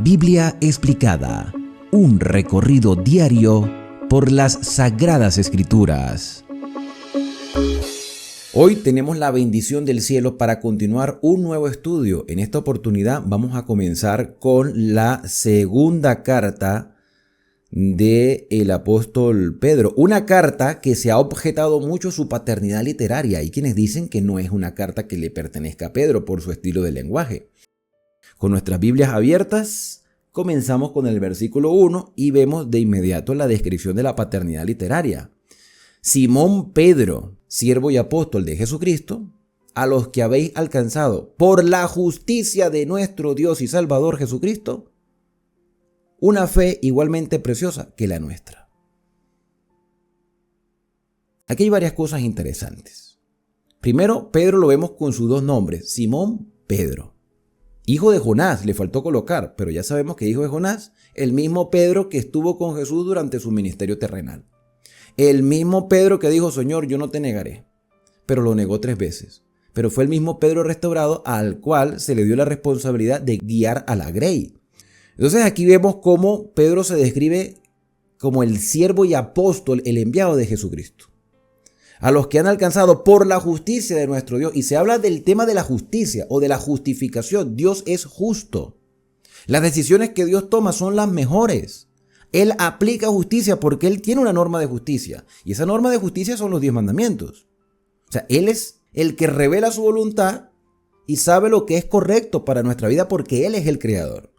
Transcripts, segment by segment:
Biblia explicada, un recorrido diario por las Sagradas Escrituras. Hoy tenemos la bendición del cielo para continuar un nuevo estudio. En esta oportunidad vamos a comenzar con la segunda carta del apóstol Pedro. Una carta que se ha objetado mucho su paternidad literaria. Hay quienes dicen que no es una carta que le pertenezca a Pedro por su estilo de lenguaje. Con nuestras Biblias abiertas, comenzamos con el versículo 1 y vemos de inmediato la descripción de la paternidad literaria. Simón Pedro, siervo y apóstol de Jesucristo, a los que habéis alcanzado por la justicia de nuestro Dios y Salvador Jesucristo, una fe igualmente preciosa que la nuestra. Aquí hay varias cosas interesantes. Primero, Pedro lo vemos con sus dos nombres, Simón Pedro. Hijo de Jonás, le faltó colocar, pero ya sabemos que hijo de Jonás, el mismo Pedro que estuvo con Jesús durante su ministerio terrenal. El mismo Pedro que dijo, Señor, yo no te negaré, pero lo negó 3 veces. Pero fue el mismo Pedro restaurado al cual se le dio la responsabilidad de guiar a la grey. Entonces aquí vemos cómo Pedro se describe como el siervo y apóstol, el enviado de Jesucristo. A los que han alcanzado por la justicia de nuestro Dios. Y se habla del tema de la justicia o de la justificación. Dios es justo. Las decisiones que Dios toma son las mejores. Él aplica justicia porque Él tiene una norma de justicia. Y esa norma de justicia son los 10 mandamientos. O sea, Él es el que revela su voluntad y sabe lo que es correcto para nuestra vida porque Él es el creador.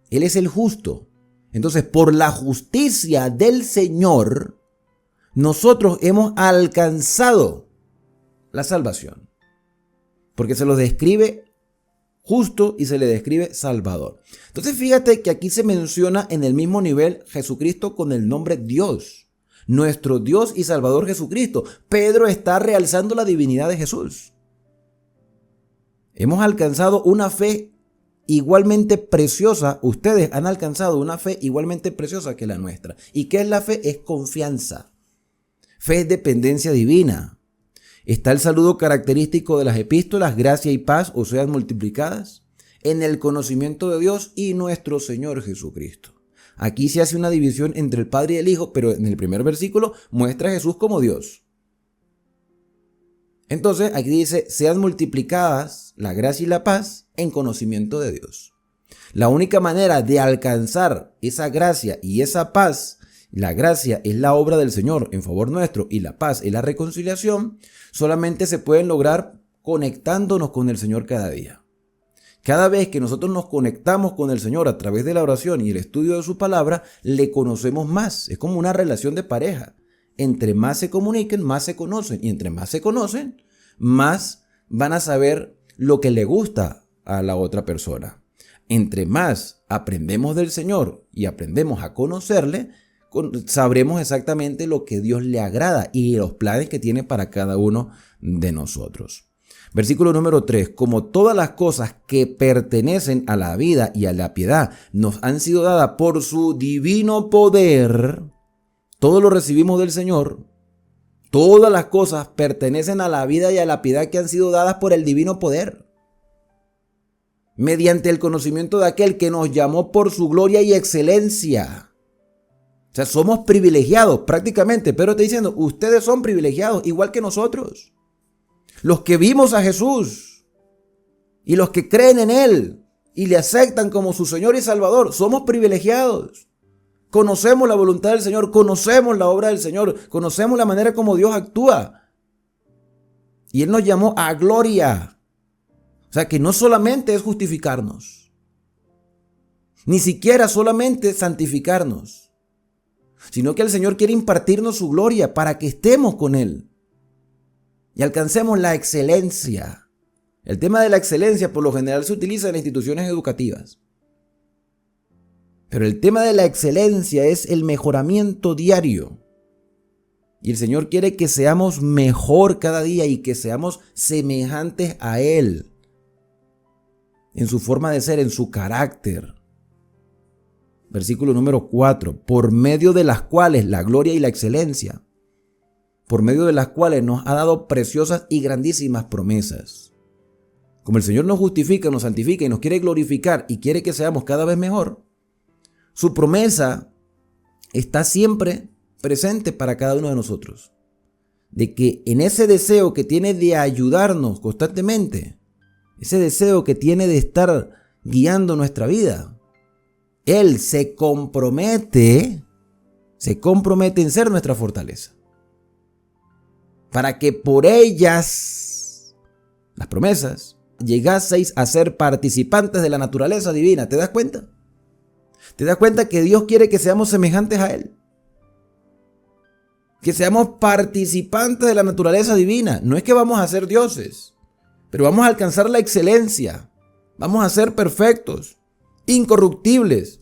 Él es el justo. Entonces, por la justicia del Señor, nosotros hemos alcanzado la salvación. Porque se lo describe justo y se le describe salvador. Entonces, fíjate que aquí se menciona en el mismo nivel Jesucristo con el nombre Dios. Nuestro Dios y Salvador Jesucristo. Pedro está realzando la divinidad de Jesús. Hemos alcanzado una fe igualmente preciosa. Ustedes han alcanzado una fe igualmente preciosa que la nuestra. ¿Y qué es la fe? Es confianza. Fe es dependencia divina. Está el saludo característico de las epístolas, gracia y paz os sean multiplicadas en el conocimiento de Dios y nuestro Señor Jesucristo. Aquí se hace una división entre el Padre y el Hijo, pero en el primer versículo muestra a Jesús como Dios. Entonces aquí dice, sean multiplicadas la gracia y la paz en conocimiento de Dios. La única manera de alcanzar esa gracia y esa paz, la gracia es la obra del Señor en favor nuestro y la paz es la reconciliación, solamente se pueden lograr conectándonos con el Señor cada día. Cada vez que nosotros nos conectamos con el Señor a través de la oración y el estudio de su palabra, le conocemos más. Es como una relación de pareja. Entre más se comuniquen, más se conocen. Y entre más se conocen, más van a saber lo que le gusta a la otra persona. Entre más aprendemos del Señor y aprendemos a conocerle, sabremos exactamente lo que Dios le agrada y los planes que tiene para cada uno de nosotros. Versículo número 3. Como todas las cosas que pertenecen a la vida y a la piedad nos han sido dadas por su divino poder, todo lo recibimos del Señor. Todas las cosas pertenecen a la vida y a la piedad que han sido dadas por el divino poder, mediante el conocimiento de aquel que nos llamó por su gloria y excelencia. O sea, somos privilegiados prácticamente. Pero está diciendo, ustedes son privilegiados igual que nosotros. Los que vimos a Jesús y los que creen en Él y le aceptan como su Señor y Salvador, somos privilegiados. Conocemos la voluntad del Señor, conocemos la obra del Señor, conocemos la manera como Dios actúa. Y Él nos llamó a gloria. O sea que no solamente es justificarnos, ni siquiera solamente santificarnos, sino que el Señor quiere impartirnos su gloria para que estemos con Él y alcancemos la excelencia. El tema de la excelencia por lo general se utiliza en instituciones educativas. Pero el tema de la excelencia es el mejoramiento diario. Y el Señor quiere que seamos mejor cada día y que seamos semejantes a Él. En su forma de ser, en su carácter. Versículo número 4. Por medio de las cuales la gloria y la excelencia. Por medio de las cuales nos ha dado preciosas y grandísimas promesas. como el Señor nos justifica, nos santifica y nos quiere glorificar y quiere que seamos cada vez mejor, su promesa está siempre presente para cada uno de nosotros. De que en ese deseo que tiene de ayudarnos constantemente, ese deseo que tiene de estar guiando nuestra vida, Él se compromete en ser nuestra fortaleza. Para que por ellas, las promesas, llegaseis a ser participantes de la naturaleza divina. ¿Te das cuenta? ¿Te das cuenta que Dios quiere que seamos semejantes a Él? Que seamos participantes de la naturaleza divina. No es que vamos a ser dioses, pero vamos a alcanzar la excelencia. Vamos a ser perfectos, incorruptibles.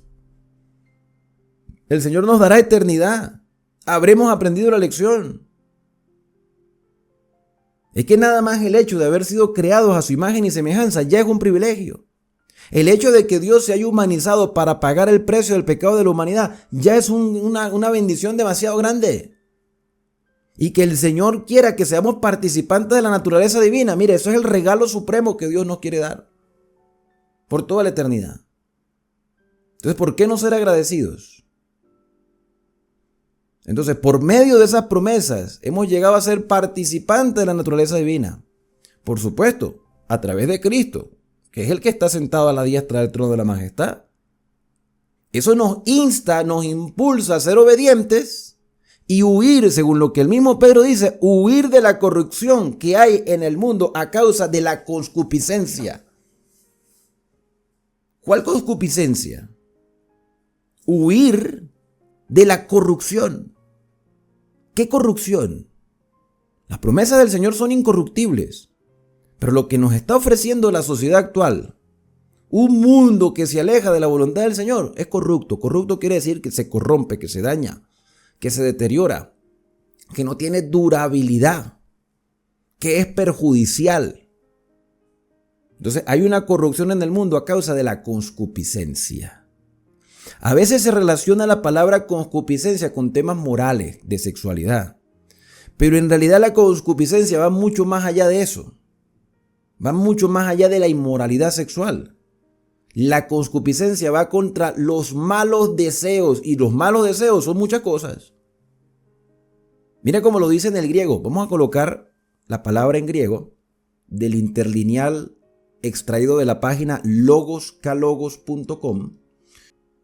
El Señor nos dará eternidad. Habremos aprendido la lección. Es que nada más el hecho de haber sido creados a su imagen y semejanza ya es un privilegio. El hecho de que Dios se haya humanizado para pagar el precio del pecado de la humanidad ya es una bendición demasiado grande. Y que el Señor quiera que seamos participantes de la naturaleza divina. Mire, eso es el regalo supremo que Dios nos quiere dar por toda la eternidad. Entonces, ¿por qué no ser agradecidos? Entonces, por medio de esas promesas, hemos llegado a ser participantes de la naturaleza divina. Por supuesto, a través de Cristo, que es el que está sentado a la diestra del trono de la majestad. Eso nos insta, nos impulsa a ser obedientes y huir, según lo que el mismo Pedro dice, huir de la corrupción que hay en el mundo a causa de la concupiscencia. ¿Cuál concupiscencia? Huir de la corrupción. ¿Qué corrupción? Las promesas del Señor son incorruptibles, pero lo que nos está ofreciendo la sociedad actual, un mundo que se aleja de la voluntad del Señor, es corrupto. Corrupto quiere decir que se corrompe, que se daña, que se deteriora, que no tiene durabilidad, que es perjudicial. Entonces hay una corrupción en el mundo a causa de la concupiscencia. A veces se relaciona la palabra concupiscencia con temas morales, de sexualidad. Pero en realidad la concupiscencia va mucho más allá de eso. Va mucho más allá de la inmoralidad sexual. La concupiscencia va contra los malos deseos. Y los malos deseos son muchas cosas. Mira cómo lo dice en el griego. Vamos a colocar la palabra en griego del interlineal extraído de la página logoskalogos.com.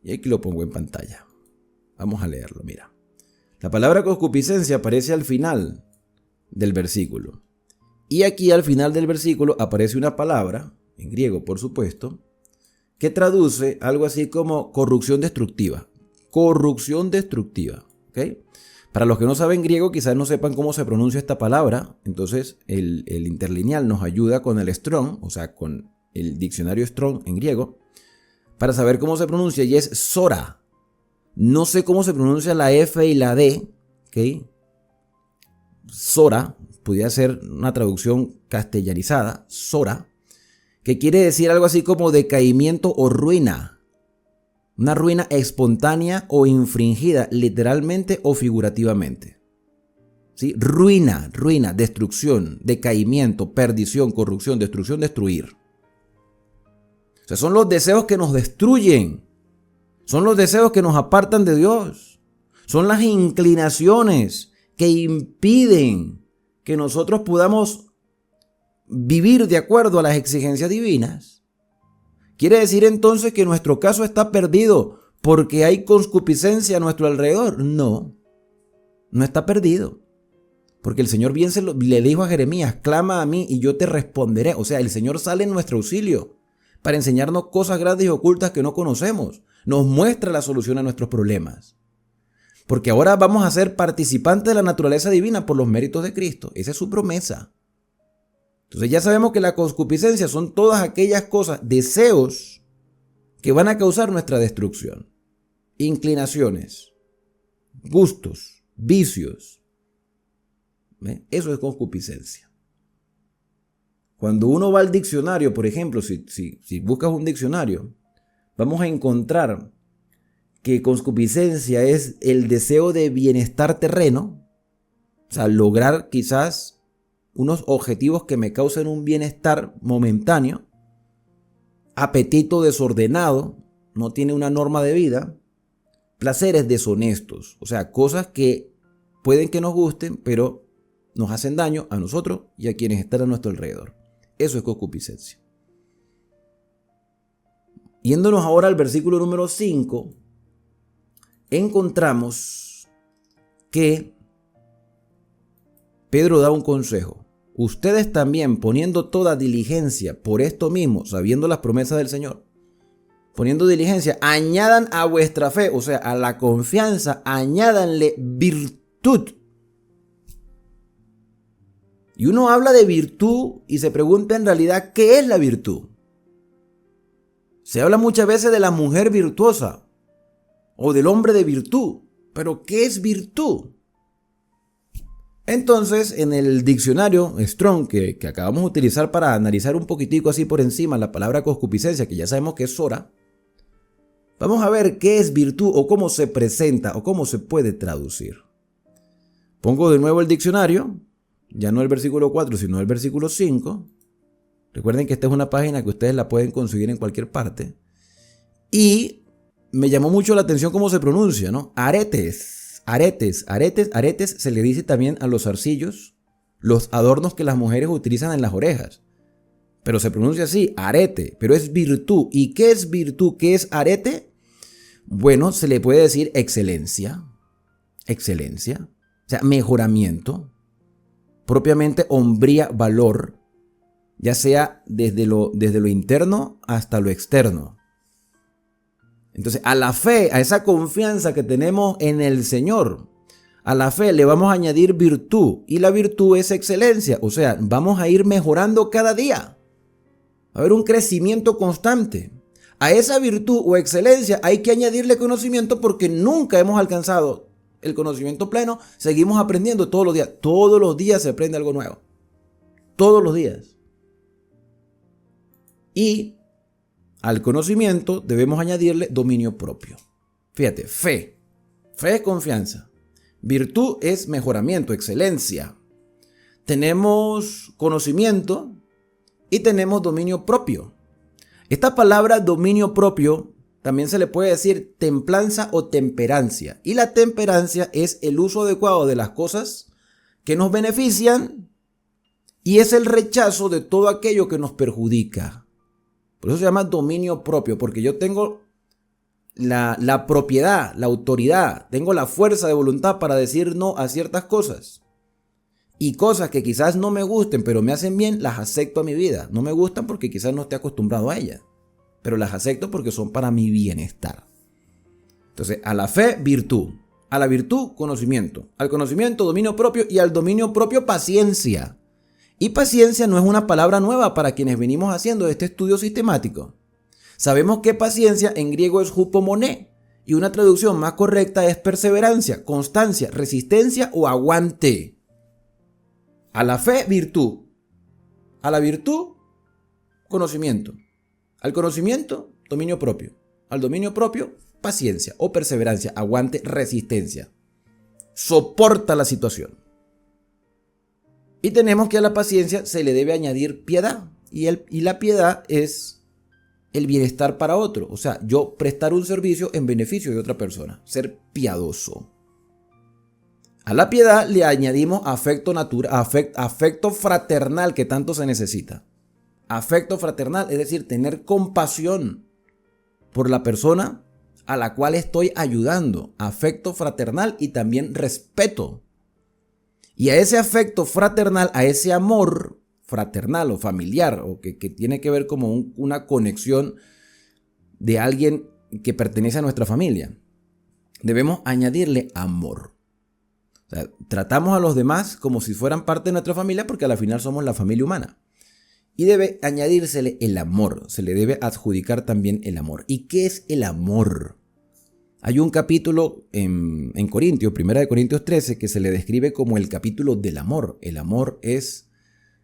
Y aquí lo pongo en pantalla. Vamos a leerlo, mira. La palabra concupiscencia aparece al final del versículo. Y aquí al final del versículo aparece una palabra, en griego por supuesto, que traduce algo así como corrupción destructiva. Corrupción destructiva. ¿Ok? Para los que no saben griego, quizás no sepan cómo se pronuncia esta palabra. Entonces el interlineal nos ayuda con el Strong, o sea, con el diccionario Strong en griego, para saber cómo se pronuncia, y es Sora. No sé cómo se pronuncia la F y la D, ¿ok? Sora, podría ser una traducción castellanizada, Sora, que quiere decir algo así como decaimiento o ruina. Una ruina espontánea o infringida, literalmente o figurativamente. ¿Sí? Ruina, destrucción, decaimiento, perdición, corrupción, destrucción, destruir. O sea, son los deseos que nos destruyen. Son los deseos que nos apartan de Dios. Son las inclinaciones que impiden que nosotros podamos vivir de acuerdo a las exigencias divinas. ¿Quiere decir entonces que nuestro caso está perdido porque hay concupiscencia a nuestro alrededor? No, no está perdido. Porque el Señor bien le dijo a Jeremías, clama a mí y yo te responderé. O sea, el Señor sale en nuestro auxilio para enseñarnos cosas grandes y ocultas que no conocemos. Nos muestra la solución a nuestros problemas. Porque ahora vamos a ser participantes de la naturaleza divina por los méritos de Cristo. Esa es su promesa. Entonces ya sabemos que la concupiscencia son todas aquellas cosas, deseos que van a causar nuestra destrucción. Inclinaciones, gustos, vicios. ¿Ve? Eso es concupiscencia. Cuando uno va al diccionario, por ejemplo, si buscas un diccionario, vamos a encontrar que concupiscencia es el deseo de bienestar terreno, o sea, lograr quizás unos objetivos que me causen un bienestar momentáneo, apetito desordenado, no tiene una norma de vida, placeres deshonestos, o sea, cosas que pueden que nos gusten, pero nos hacen daño a nosotros y a quienes están a nuestro alrededor. Eso es concupiscencia. Yéndonos ahora al versículo número 5, encontramos que Pedro da un consejo. Ustedes también, poniendo toda diligencia por esto mismo, sabiendo las promesas del Señor, poniendo diligencia, añadan a vuestra fe, o sea, a la confianza, añádanle virtud. Y uno habla de virtud y se pregunta en realidad, ¿qué es la virtud? Se habla muchas veces de la mujer virtuosa o del hombre de virtud, pero ¿qué es virtud? Entonces, en el diccionario Strong que acabamos de utilizar para analizar un poquitico así por encima la palabra concupiscencia, que ya sabemos que es Sora, vamos a ver qué es virtud o cómo se presenta o cómo se puede traducir. Pongo de nuevo el diccionario, ya no el versículo 4, sino el versículo 5. Recuerden que esta es una página que ustedes la pueden conseguir en cualquier parte. Y me llamó mucho la atención cómo se pronuncia, ¿no? Aretes se le dice también a los zarcillos, los adornos que las mujeres utilizan en las orejas. Pero se pronuncia así, arete, pero es virtud. ¿Y qué es virtud? ¿Qué es arete? Bueno, se le puede decir excelencia, o sea, mejoramiento, propiamente hombría, valor, ya sea desde lo interno hasta lo externo. Entonces, a la fe, a esa confianza que tenemos en el Señor, a la fe le vamos a añadir virtud, y la virtud es excelencia, o sea, vamos a ir mejorando cada día. Va a haber un crecimiento constante. A esa virtud o excelencia hay que añadirle conocimiento porque nunca hemos alcanzado el conocimiento pleno. Seguimos aprendiendo todos los días. Todos los días se aprende algo nuevo. Todos los días. Y al conocimiento debemos añadirle dominio propio. Fíjate, fe. Fe es confianza. Virtud es mejoramiento, excelencia. Tenemos conocimiento y tenemos dominio propio. Esta palabra dominio propio también se le puede decir templanza o temperancia. Y la temperancia es el uso adecuado de las cosas que nos benefician y es el rechazo de todo aquello que nos perjudica. Por eso se llama dominio propio, porque yo tengo la propiedad, la autoridad, tengo la fuerza de voluntad para decir no a ciertas cosas. Y cosas que quizás no me gusten, pero me hacen bien, las acepto a mi vida. No me gustan porque quizás no esté acostumbrado a ellas, pero las acepto porque son para mi bienestar. Entonces, a la fe, virtud. A la virtud, conocimiento. Al conocimiento, dominio propio. Y al dominio propio, paciencia. Y paciencia no es una palabra nueva para quienes venimos haciendo este estudio sistemático. Sabemos que paciencia en griego es hupomoné. Y una traducción más correcta es perseverancia, constancia, resistencia o aguante. A la fe, virtud. A la virtud, conocimiento. Al conocimiento, dominio propio. Al dominio propio, paciencia o perseverancia, aguante, resistencia. Soporta la situación. Y tenemos que a la paciencia se le debe añadir piedad. Y la piedad es el bienestar para otro. O sea, yo prestar un servicio en beneficio de otra persona. Ser piadoso. A la piedad le añadimos afecto fraternal que tanto se necesita. Afecto fraternal, es decir, tener compasión por la persona a la cual estoy ayudando. Afecto fraternal y también respeto. Y a ese afecto fraternal, a ese amor fraternal o familiar, o que tiene que ver como una conexión de alguien que pertenece a nuestra familia, debemos añadirle amor. O sea, tratamos a los demás como si fueran parte de nuestra familia porque al final somos la familia humana. Y debe añadírsele el amor, se le debe adjudicar también el amor. ¿Y qué es el amor? Hay un capítulo en Corintios, 1 Corintios 13, que se le describe como el capítulo del amor. El amor es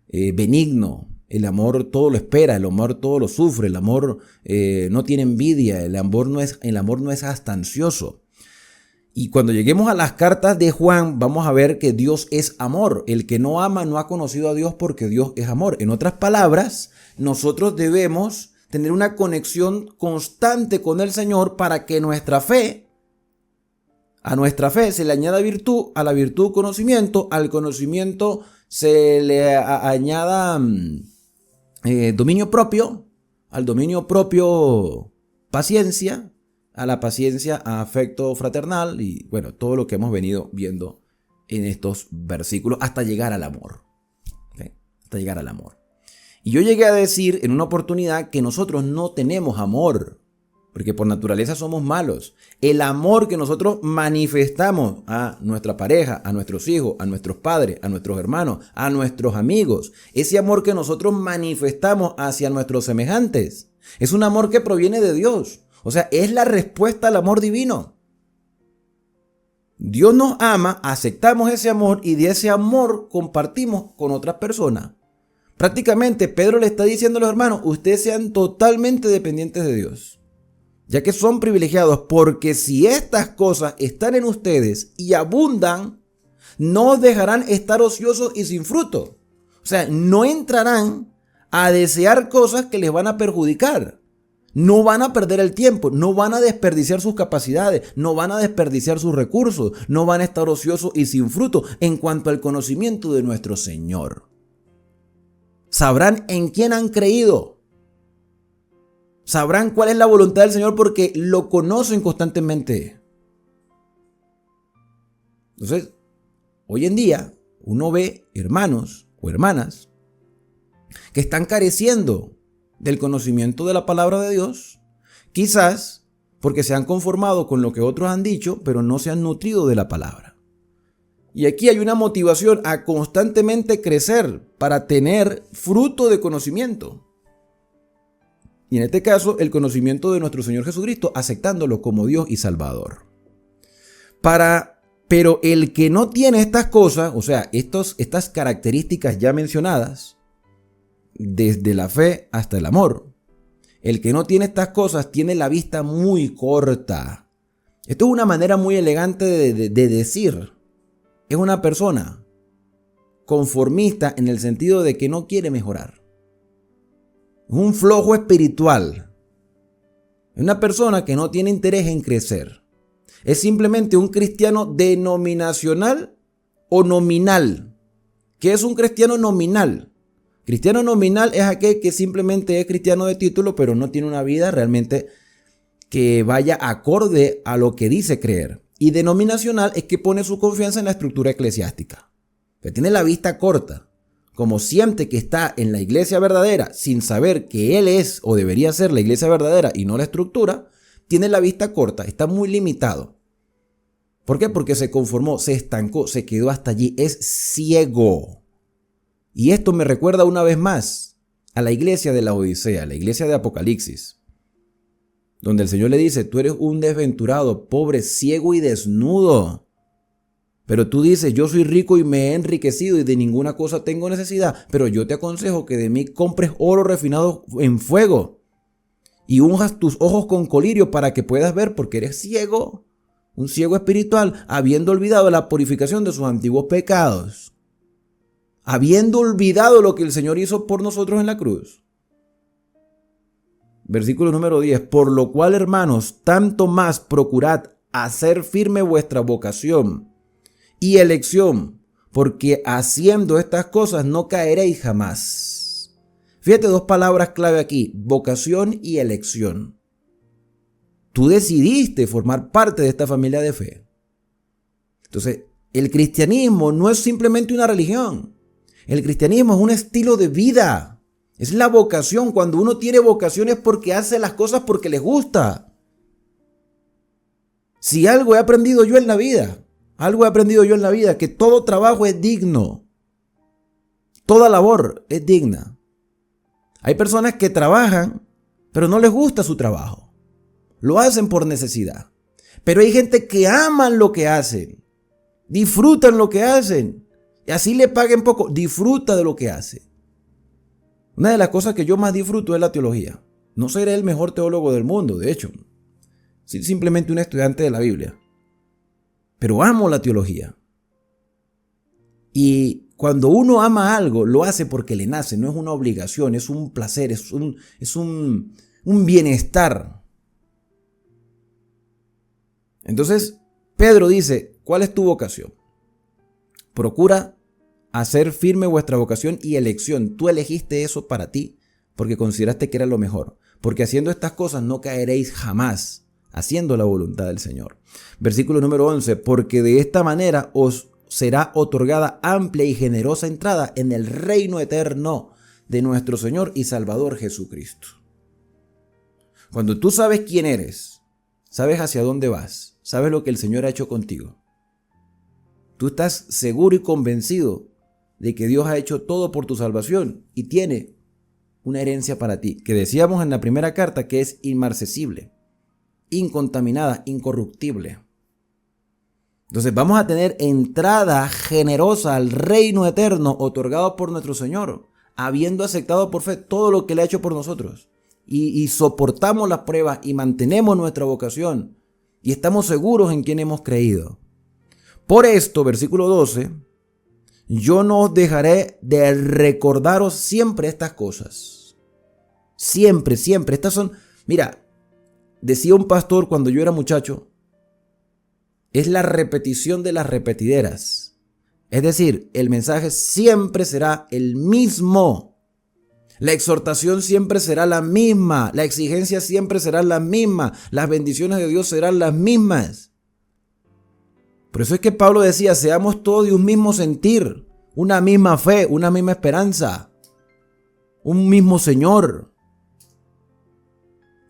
benigno, el amor todo lo espera, el amor todo lo sufre, el amor no tiene envidia, el amor no es hasta ansioso. Y cuando lleguemos a las cartas de Juan, vamos a ver que Dios es amor. El que no ama no ha conocido a Dios porque Dios es amor. En otras palabras, nosotros debemos tener una conexión constante con el Señor para que a nuestra fe se le añada virtud, a la virtud conocimiento, al conocimiento se le añada dominio propio, al dominio propio paciencia, a la paciencia afecto fraternal y bueno, todo lo que hemos venido viendo en estos versículos hasta llegar al amor. ¿Okay? Hasta llegar al amor. Y yo llegué a decir en una oportunidad que nosotros no tenemos amor, porque por naturaleza somos malos. El amor que nosotros manifestamos a nuestra pareja, a nuestros hijos, a nuestros padres, a nuestros hermanos, a nuestros amigos, ese amor que nosotros manifestamos hacia nuestros semejantes, es un amor que proviene de Dios. O sea, es la respuesta al amor divino. Dios nos ama, aceptamos ese amor y de ese amor compartimos con otras personas. Prácticamente Pedro le está diciendo a los hermanos, ustedes sean totalmente dependientes de Dios, ya que son privilegiados, porque si estas cosas están en ustedes y abundan, no os dejarán estar ociosos y sin fruto. O sea, no entrarán a desear cosas que les van a perjudicar. No van a perder el tiempo, no van a desperdiciar sus capacidades, no van a desperdiciar sus recursos, no van a estar ociosos y sin fruto en cuanto al conocimiento de nuestro Señor. Sabrán en quién han creído. Sabrán cuál es la voluntad del Señor porque lo conocen constantemente. Entonces, hoy en día uno ve hermanos o hermanas que están careciendo del conocimiento de la palabra de Dios, quizás porque se han conformado con lo que otros han dicho, pero no se han nutrido de la palabra. Y aquí hay una motivación a constantemente crecer para tener fruto de conocimiento. Y en este caso, el conocimiento de nuestro Señor Jesucristo, aceptándolo como Dios y Salvador. Pero el que no tiene estas cosas, o sea, estas características ya mencionadas, desde la fe hasta el amor, el que no tiene estas cosas tiene la vista muy corta. Esto es una manera muy elegante de decir. Es una persona conformista en el sentido de que no quiere mejorar. Es un flojo espiritual. Es una persona que no tiene interés en crecer. Es simplemente un cristiano denominacional o nominal. ¿Qué es un cristiano nominal? Cristiano nominal es aquel que simplemente es cristiano de título, pero no tiene una vida realmente que vaya acorde a lo que dice creer. Y denominacional es que pone su confianza en la estructura eclesiástica, que tiene la vista corta. Como siente que está en la iglesia verdadera sin saber que él es o debería ser la iglesia verdadera y no la estructura, tiene la vista corta, está muy limitado. ¿Por qué? Porque se conformó, se estancó, se quedó hasta allí, es ciego. Y esto me recuerda una vez más a la iglesia de la Odisea, la iglesia de Apocalipsis, donde el Señor le dice, tú eres un desventurado, pobre, ciego y desnudo. Pero tú dices, yo soy rico y me he enriquecido y de ninguna cosa tengo necesidad, pero yo te aconsejo que de mí compres oro refinado en fuego y unjas tus ojos con colirio para que puedas ver, porque eres ciego, un ciego espiritual, habiendo olvidado la purificación de sus antiguos pecados. Habiendo olvidado lo que el Señor hizo por nosotros en la cruz. Versículo número 10. Por lo cual, hermanos, tanto más procurad hacer firme vuestra vocación y elección, porque haciendo estas cosas no caeréis jamás. Fíjate, dos palabras clave aquí, vocación y elección. Tú decidiste formar parte de esta familia de fe. Entonces, el cristianismo no es simplemente una religión. El cristianismo es un estilo de vida. Es la vocación. Cuando uno tiene vocación es porque hace las cosas porque les gusta. Si algo he aprendido yo en la vida, que todo trabajo es digno. Toda labor es digna. Hay personas que trabajan, pero no les gusta su trabajo. Lo hacen por necesidad. Pero hay gente que aman lo que hacen. Disfrutan lo que hacen. Y así le paguen poco, disfruta de lo que hace. Una de las cosas que yo más disfruto es la teología. No seré el mejor teólogo del mundo, de hecho. Soy simplemente un estudiante de la Biblia. pero amo la teología. Y cuando uno ama algo, lo hace porque le nace, no es una obligación, es un placer, es un bienestar. Entonces, Pedro dice, ¿cuál es tu vocación? Procura hacer firme vuestra vocación y elección. Tú elegiste eso para ti porque consideraste que era lo mejor. Porque haciendo estas cosas no caeréis jamás, haciendo la voluntad del Señor. Versículo número 11, porque de esta manera os será otorgada amplia y generosa entrada en el reino eterno de nuestro Señor y Salvador Jesucristo. Cuando tú sabes quién eres, sabes hacia dónde vas, sabes lo que el Señor ha hecho contigo, tú estás seguro y convencido de que Dios ha hecho todo por tu salvación y tiene una herencia para ti, que decíamos en la primera carta que es inmarcesible, incontaminada, incorruptible. Entonces vamos a tener entrada generosa al reino eterno otorgado por nuestro Señor, habiendo aceptado por fe todo lo que Él ha hecho por nosotros. Y soportamos las pruebas y mantenemos nuestra vocación y estamos seguros en quien hemos creído. Por esto, versículo 12, yo no os dejaré de recordaros siempre estas cosas. Siempre, siempre. Estas son, mira, decía un pastor cuando yo era muchacho, es la repetición de las repetideras. Es decir, el mensaje siempre será el mismo. La exhortación siempre será la misma. La exigencia siempre será la misma. Las bendiciones de Dios serán las mismas. Por eso es que Pablo decía, seamos todos de un mismo sentir, una misma fe, una misma esperanza, un mismo Señor.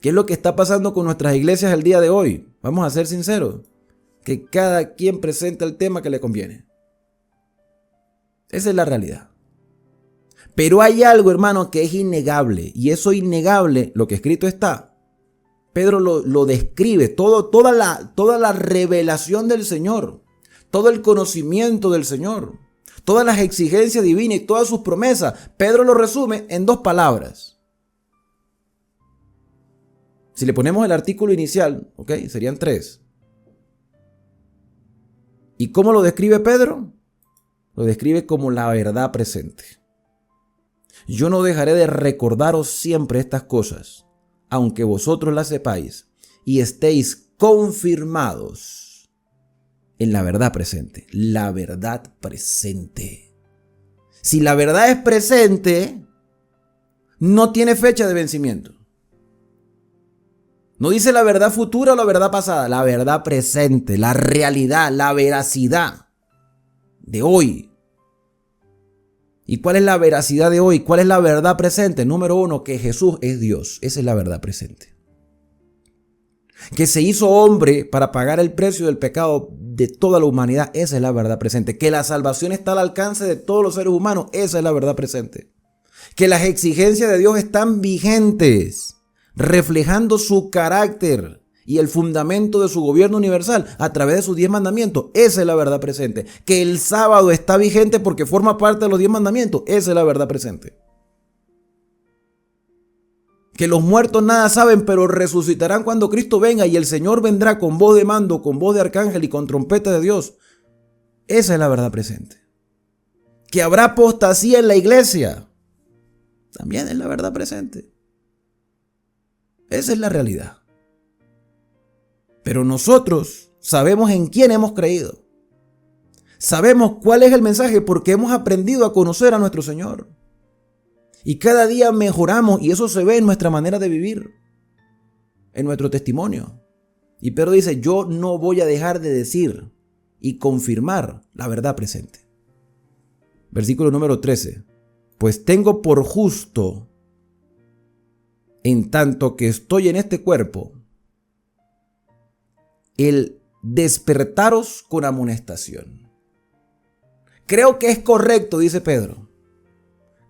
¿Qué es lo que está pasando con nuestras iglesias el día de hoy? Vamos a ser sinceros, que cada quien presenta el tema que le conviene. Esa es la realidad. Pero hay algo, hermano, que es innegable, y eso innegable, lo que escrito está, Pedro lo describe, toda la revelación del Señor, todo el conocimiento del Señor, todas las exigencias divinas y todas sus promesas. Pedro lo resume en 2 palabras. Si le ponemos el artículo inicial, serían 3. ¿Y cómo lo describe Pedro? Lo describe como la verdad presente. Yo no dejaré de recordaros siempre estas cosas, aunque vosotros las sepáis y estéis confirmados en la verdad presente. La verdad presente. Si la verdad es presente, no tiene fecha de vencimiento. No dice la verdad futura o la verdad pasada, la verdad presente, la realidad, la veracidad de hoy. ¿Y cuál es la veracidad de hoy? ¿Cuál es la verdad presente? Número 1, que Jesús es Dios. Esa es la verdad presente. Que se hizo hombre para pagar el precio del pecado de toda la humanidad. Esa es la verdad presente. Que la salvación está al alcance de todos los seres humanos. Esa es la verdad presente. Que las exigencias de Dios están vigentes, reflejando su carácter y el fundamento de su gobierno universal a través de sus 10 mandamientos. Esa es la verdad presente. Que el sábado está vigente porque forma parte de los 10 mandamientos. Esa es la verdad presente. Que los muertos nada saben, pero resucitarán cuando Cristo venga y el Señor vendrá con voz de mando, con voz de arcángel y con trompeta de Dios. Esa es la verdad presente. Que habrá apostasía en la iglesia. También es la verdad presente. Esa es la realidad. Pero nosotros sabemos en quién hemos creído. Sabemos cuál es el mensaje porque hemos aprendido a conocer a nuestro Señor. Y cada día mejoramos y eso se ve en nuestra manera de vivir, en nuestro testimonio. Y Pedro dice, yo no voy a dejar de decir y confirmar la verdad presente. Versículo número 13. Pues tengo por justo, en tanto que estoy en este cuerpo, el despertaros con amonestación. Creo que es correcto, dice Pedro.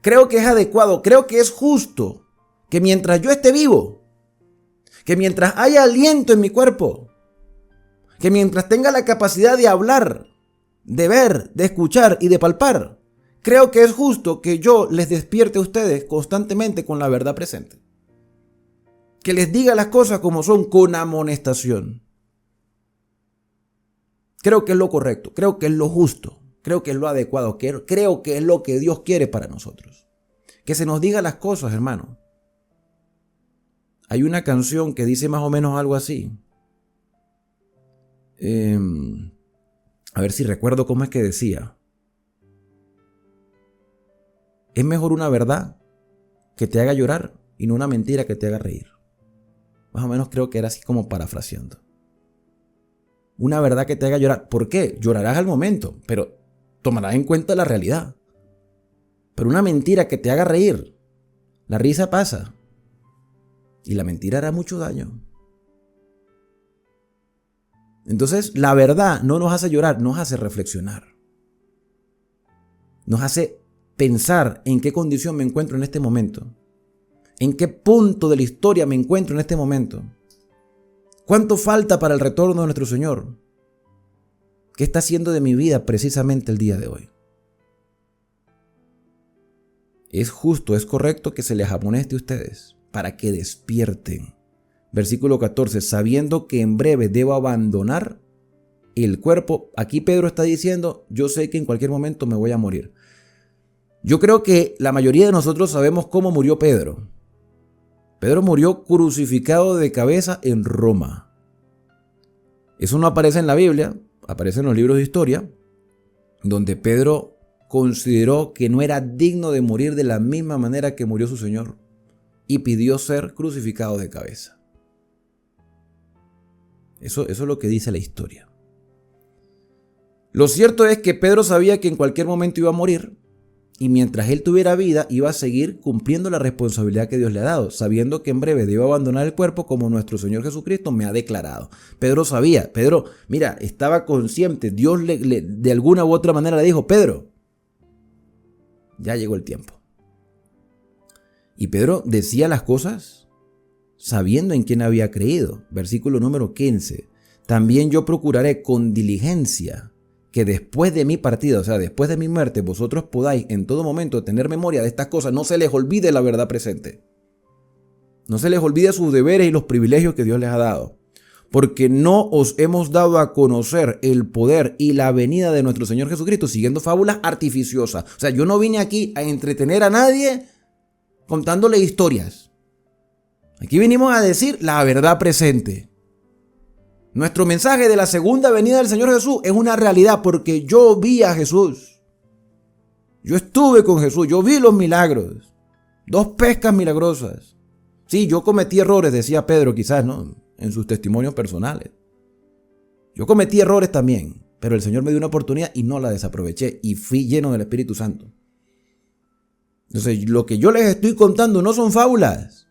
Creo que es adecuado, creo que es justo que mientras yo esté vivo, que mientras haya aliento en mi cuerpo, que mientras tenga la capacidad de hablar, de ver, de escuchar y de palpar, creo que es justo que yo les despierte a ustedes constantemente con la verdad presente. Que les diga las cosas como son con amonestación. Creo que es lo correcto, creo que es lo justo, creo que es lo adecuado, creo que es lo que Dios quiere para nosotros. Que se nos diga las cosas, hermano. Hay una canción que dice más o menos algo así. A ver si recuerdo cómo es que decía. Es mejor una verdad que te haga llorar y no una mentira que te haga reír. Más o menos creo que era así como parafraseando. Una verdad que te haga llorar. ¿Por qué? Llorarás al momento, pero tomarás en cuenta la realidad. Pero una mentira que te haga reír, la risa pasa y la mentira hará mucho daño. Entonces, la verdad no nos hace llorar, nos hace reflexionar. Nos hace pensar en qué condición me encuentro en este momento. En qué punto de la historia me encuentro en este momento. ¿Cuánto falta para el retorno de nuestro Señor? ¿Qué está haciendo de mi vida precisamente el día de hoy? Es justo, es correcto que se les amoneste a ustedes para que despierten. Versículo 14, sabiendo que en breve debo abandonar el cuerpo. Aquí Pedro está diciendo, yo sé que en cualquier momento me voy a morir. Yo creo que la mayoría de nosotros sabemos cómo murió Pedro. Pedro murió crucificado de cabeza en Roma. Eso no aparece en la Biblia, aparece en los libros de historia, donde Pedro consideró que no era digno de morir de la misma manera que murió su Señor y pidió ser crucificado de cabeza. Eso es lo que dice la historia. Lo cierto es que Pedro sabía que en cualquier momento iba a morir y mientras él tuviera vida iba a seguir cumpliendo la responsabilidad que Dios le ha dado, sabiendo que en breve debe abandonar el cuerpo como nuestro Señor Jesucristo me ha declarado. Pedro sabía, mira, estaba consciente, Dios de alguna u otra manera le dijo, Pedro, ya llegó el tiempo. Y Pedro decía las cosas sabiendo en quién había creído. Versículo número 15. También yo procuraré con diligencia que después de mi partida, o sea, después de mi muerte, vosotros podáis en todo momento tener memoria de estas cosas. No se les olvide la verdad presente. No se les olvide sus deberes y los privilegios que Dios les ha dado. Porque no os hemos dado a conocer el poder y la venida de nuestro Señor Jesucristo siguiendo fábulas artificiosas. O sea, yo no vine aquí a entretener a nadie contándole historias. Aquí venimos a decir la verdad presente. Nuestro mensaje de la segunda venida del Señor Jesús es una realidad porque yo vi a Jesús. Yo estuve con Jesús, yo vi los milagros. 2 pescas milagrosas. Sí, yo cometí errores, decía Pedro quizás, ¿no? En sus testimonios personales. Yo cometí errores también, pero el Señor me dio una oportunidad y no la desaproveché y fui lleno del Espíritu Santo. Entonces, lo que yo les estoy contando no son fábulas.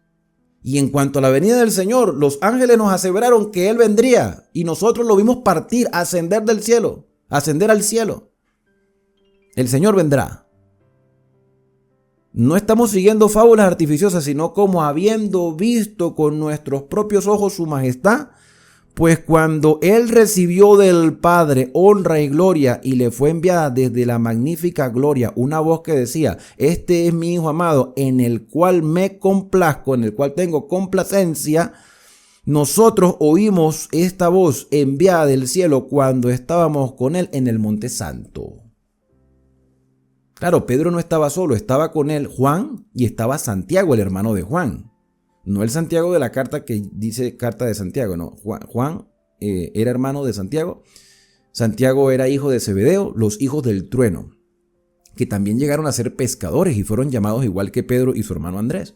Y en cuanto a la venida del Señor, los ángeles nos aseveraron que Él vendría y nosotros lo vimos partir, ascender del cielo, ascender al cielo. El Señor vendrá. No estamos siguiendo fábulas artificiosas, sino como habiendo visto con nuestros propios ojos su majestad, pues cuando Él recibió del Padre honra y gloria y le fue enviada desde la magnífica gloria una voz que decía, este es mi Hijo amado en el cual me complazco, en el cual tengo complacencia, nosotros oímos esta voz enviada del cielo cuando estábamos con Él en el Monte Santo. Claro, Pedro no estaba solo, estaba con él Juan y estaba Santiago, el hermano de Juan. No el Santiago de la carta que dice carta de Santiago, no. Juan era hermano de Santiago. Santiago era hijo de Zebedeo, los hijos del trueno, que también llegaron a ser pescadores y fueron llamados igual que Pedro y su hermano Andrés.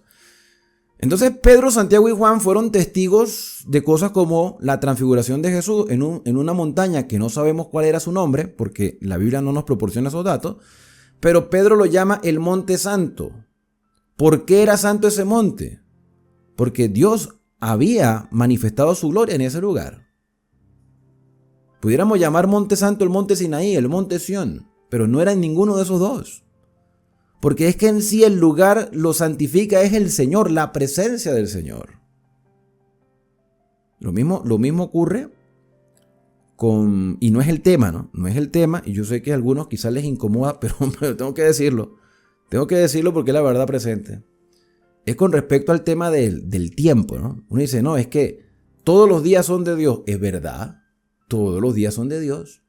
Entonces Pedro, Santiago y Juan fueron testigos de cosas como la transfiguración de Jesús en una montaña que no sabemos cuál era su nombre, porque la Biblia no nos proporciona esos datos, pero Pedro lo llama el Monte Santo. ¿Por qué era santo ese monte? Porque Dios había manifestado su gloria en ese lugar. Pudiéramos llamar Monte Santo el Monte Sinaí, el Monte Sión, pero no era en ninguno de esos dos. Porque es que en sí el lugar lo santifica es el Señor, la presencia del Señor. Lo mismo ocurre con, y no es el tema, ¿no? No es el tema, y yo sé que a algunos quizás les incomoda, pero tengo que decirlo. Tengo que decirlo porque es la verdad presente. Es con respecto al tema del tiempo, ¿no? Uno dice, no, es que todos los días son de Dios. Es verdad, Todos los días son de Dios.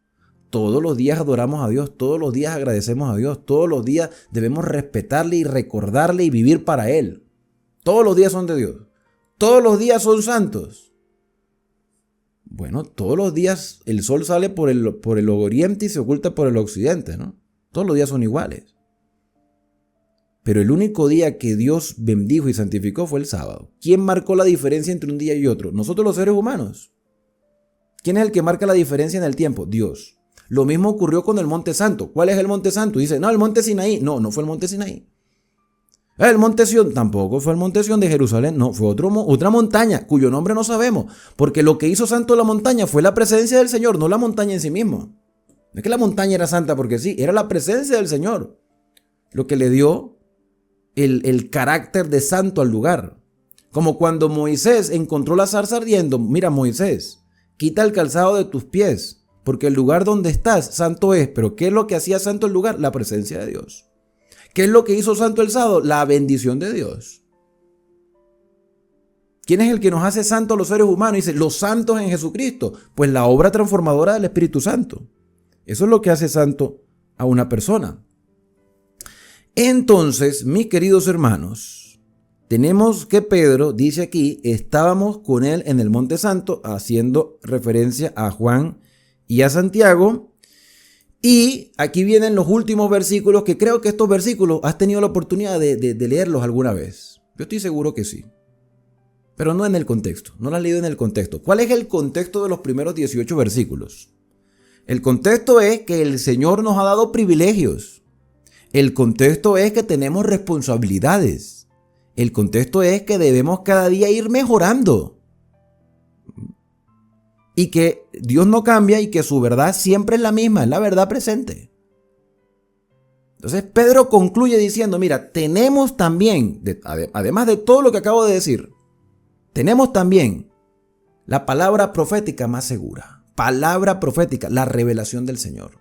Todos los días adoramos a Dios, todos los días agradecemos a Dios, todos los días debemos respetarle y recordarle y vivir para Él. Todos los días son de Dios. Todos los días son santos. Bueno, todos los días el sol sale por el oriente y se oculta por el occidente, ¿no? Todos los días son iguales. Pero el único día que Dios bendijo y santificó fue el sábado. ¿Quién marcó la diferencia entre un día y otro? Nosotros los seres humanos. ¿Quién es el que marca la diferencia en el tiempo? Dios. Lo mismo ocurrió con el Monte Santo. ¿Cuál es el Monte Santo? Dice, no, el Monte Sinaí. No, no fue el Monte Sinaí. El Monte Sión tampoco fue el Monte Sión de Jerusalén. No, fue otra montaña cuyo nombre no sabemos. Porque lo que hizo santo la montaña fue la presencia del Señor, no la montaña en sí misma. No es que la montaña era santa porque sí, era la presencia del Señor lo que le dio el carácter de santo al lugar. Como cuando Moisés encontró la zarza ardiendo. Mira, Moisés, quita el calzado de tus pies. Porque el lugar donde estás, santo es. Pero ¿qué es lo que hacía santo el lugar? La presencia de Dios. ¿Qué es lo que hizo santo el sábado? La bendición de Dios. ¿Quién es el que nos hace santos a los seres humanos? Dice, los santos en Jesucristo. Pues la obra transformadora del Espíritu Santo. Eso es lo que hace santo a una persona. Entonces, mis queridos hermanos, tenemos que Pedro, dice aquí, estábamos con él en el Monte Santo, haciendo referencia a Juan y a Santiago. Y aquí vienen los últimos versículos, que creo que estos versículos has tenido la oportunidad de leerlos alguna vez. Yo estoy seguro que sí. Pero no en el contexto, no lo has leído en el contexto. ¿Cuál es el contexto de los primeros 18 versículos? El contexto es que el Señor nos ha dado privilegios. El contexto es que tenemos responsabilidades. El contexto es que debemos cada día ir mejorando. Y que Dios no cambia y que su verdad siempre es la misma, es la verdad presente. Entonces Pedro concluye diciendo, mira, tenemos también, además de todo lo que acabo de decir, tenemos también la palabra profética más segura. Palabra profética, la revelación del Señor.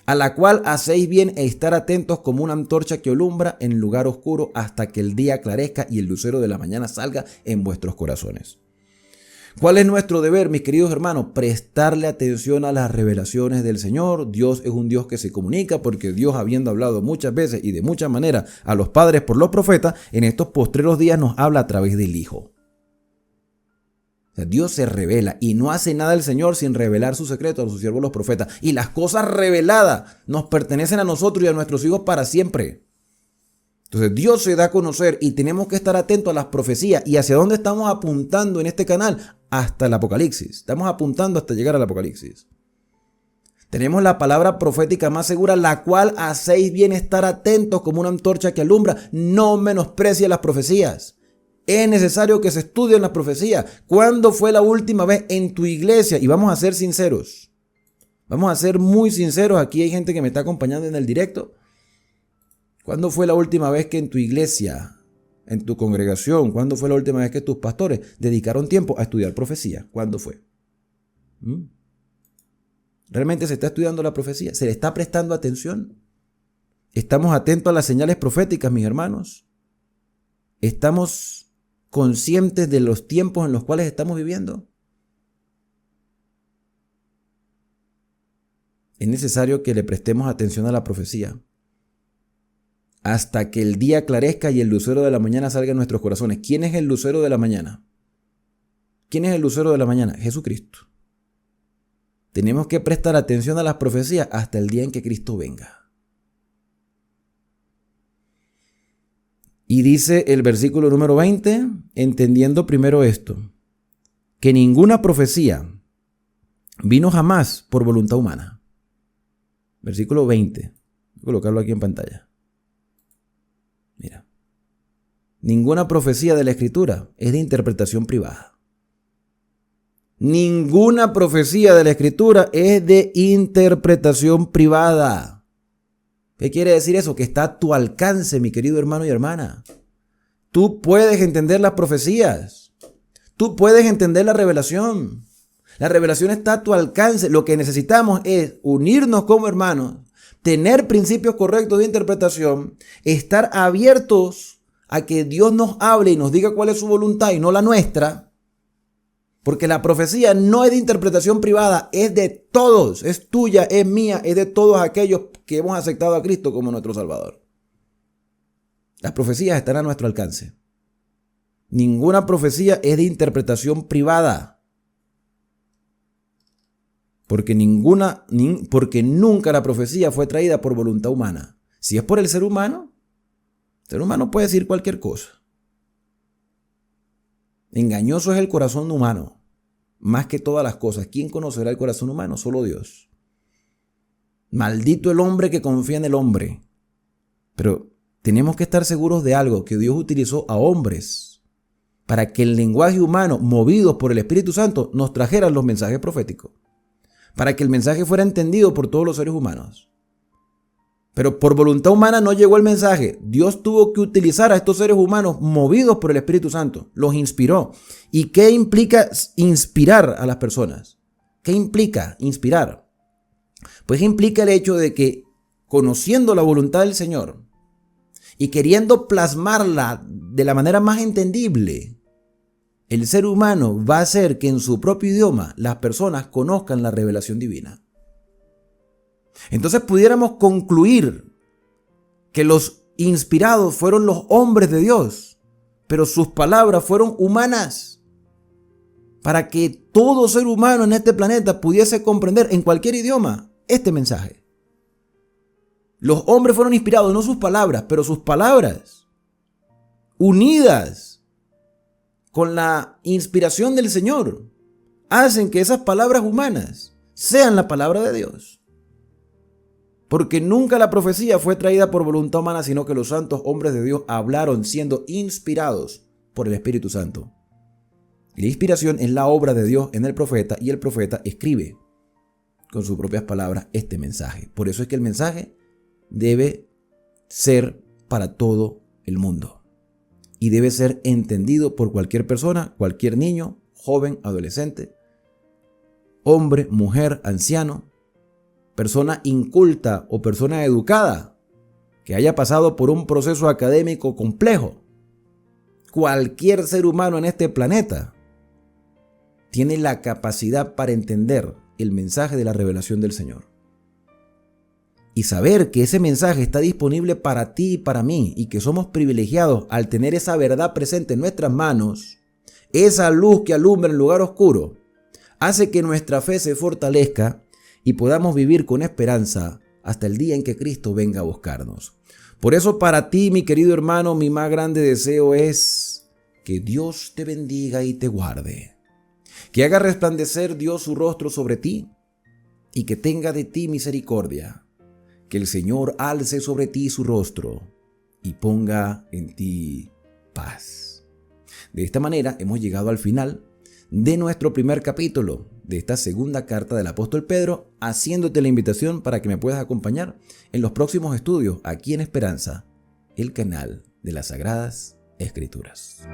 A la cual hacéis bien estar atentos como una antorcha que alumbra en lugar oscuro hasta que el día aclarezca y el lucero de la mañana salga en vuestros corazones. ¿Cuál es nuestro deber, mis queridos hermanos? Prestarle atención a las revelaciones del Señor. Dios es un Dios que se comunica porque Dios, habiendo hablado muchas veces y de muchas maneras a los padres por los profetas, en estos postreros días nos habla a través del Hijo. O sea, Dios se revela y no hace nada el Señor sin revelar su secreto a sus siervos los profetas. Y las cosas reveladas nos pertenecen a nosotros y a nuestros hijos para siempre. Entonces Dios se da a conocer y tenemos que estar atentos a las profecías. ¿Y hacia dónde estamos apuntando en este canal? Hasta el Apocalipsis. Estamos apuntando hasta llegar al Apocalipsis. Tenemos la palabra profética más segura, la cual hacéis bien estar atentos como una antorcha que alumbra. No menosprecie las profecías. Es necesario que se estudien las profecías. ¿Cuándo fue la última vez en tu iglesia? Y vamos a ser sinceros. Vamos a ser muy sinceros. Aquí hay gente que me está acompañando en el directo. ¿Cuándo fue la última vez que en tu iglesia, en tu congregación, cuándo fue la última vez que tus pastores dedicaron tiempo a estudiar profecía? ¿Cuándo fue? ¿Realmente se está estudiando la profecía? ¿Se le está prestando atención? ¿Estamos atentos a las señales proféticas, mis hermanos? ¿Estamos conscientes de los tiempos en los cuales estamos viviendo? Es necesario que le prestemos atención a la profecía hasta que el día aclarezca y el lucero de la mañana salga en nuestros corazones. ¿Quién es el lucero de la mañana? ¿Quién es el lucero de la mañana? Jesucristo. Tenemos que prestar atención a las profecías hasta el día en que Cristo venga. Y dice el versículo número 20, entendiendo primero esto, que ninguna profecía vino jamás por voluntad humana. Versículo 20. Voy a colocarlo aquí en pantalla. Mira, ninguna profecía de la Escritura es de interpretación privada. Ninguna profecía de la Escritura es de interpretación privada. ¿Qué quiere decir eso? Que está a tu alcance, mi querido hermano y hermana. Tú puedes entender las profecías. Tú puedes entender la revelación. La revelación está a tu alcance. Lo que necesitamos es unirnos como hermanos, tener principios correctos de interpretación, estar abiertos a que Dios nos hable y nos diga cuál es su voluntad y no la nuestra, Porque la profecía no es de interpretación privada, es de todos, es tuya, es mía, es de todos aquellos que hemos aceptado a Cristo como nuestro Salvador. Las profecías están a nuestro alcance. Ninguna profecía es de interpretación privada. Porque nunca la profecía fue traída por voluntad humana. Si es por el ser humano puede decir cualquier cosa. Engañoso es el corazón humano, más que todas las cosas. ¿Quién conocerá el corazón humano? Solo Dios. Maldito el hombre que confía en el hombre. Pero tenemos que estar seguros de algo, que Dios utilizó a hombres para que el lenguaje humano, movidos por el Espíritu Santo, nos trajeran los mensajes proféticos. Para que el mensaje fuera entendido por todos los seres humanos. Pero por voluntad humana no llegó el mensaje. Dios tuvo que utilizar a estos seres humanos movidos por el Espíritu Santo. Los inspiró. ¿Y qué implica inspirar a las personas? ¿Qué implica inspirar? Pues implica el hecho de que, conociendo la voluntad del Señor y queriendo plasmarla de la manera más entendible, el ser humano va a hacer que en su propio idioma las personas conozcan la revelación divina. Entonces pudiéramos concluir que los inspirados fueron los hombres de Dios, pero sus palabras fueron humanas, para que todo ser humano en este planeta pudiese comprender en cualquier idioma este mensaje. Los hombres fueron inspirados, no sus palabras, pero sus palabras unidas con la inspiración del Señor hacen que esas palabras humanas sean la palabra de Dios. Porque nunca la profecía fue traída por voluntad humana, sino que los santos hombres de Dios hablaron siendo inspirados por el Espíritu Santo. Y la inspiración es la obra de Dios en el profeta, y el profeta escribe con sus propias palabras este mensaje. Por eso es que el mensaje debe ser para todo el mundo. Y debe ser entendido por cualquier persona, cualquier niño, joven, adolescente, hombre, mujer, anciano, persona inculta o persona educada que haya pasado por un proceso académico complejo. Cualquier ser humano en este planeta tiene la capacidad para entender el mensaje de la revelación del Señor. Y saber que ese mensaje está disponible para ti y para mí, y que somos privilegiados al tener esa verdad presente en nuestras manos, esa luz que alumbra el lugar oscuro, hace que nuestra fe se fortalezca y podamos vivir con esperanza hasta el día en que Cristo venga a buscarnos. Por eso para ti, mi querido hermano, mi más grande deseo es que Dios te bendiga y te guarde, que haga resplandecer Dios su rostro sobre ti y que tenga de ti misericordia. Que el Señor alce sobre ti su rostro y ponga en ti paz. De esta manera hemos llegado al final de nuestro primer capítulo de esta segunda carta del apóstol Pedro, haciéndote la invitación para que me puedas acompañar en los próximos estudios aquí en Esperanza, el canal de las Sagradas Escrituras.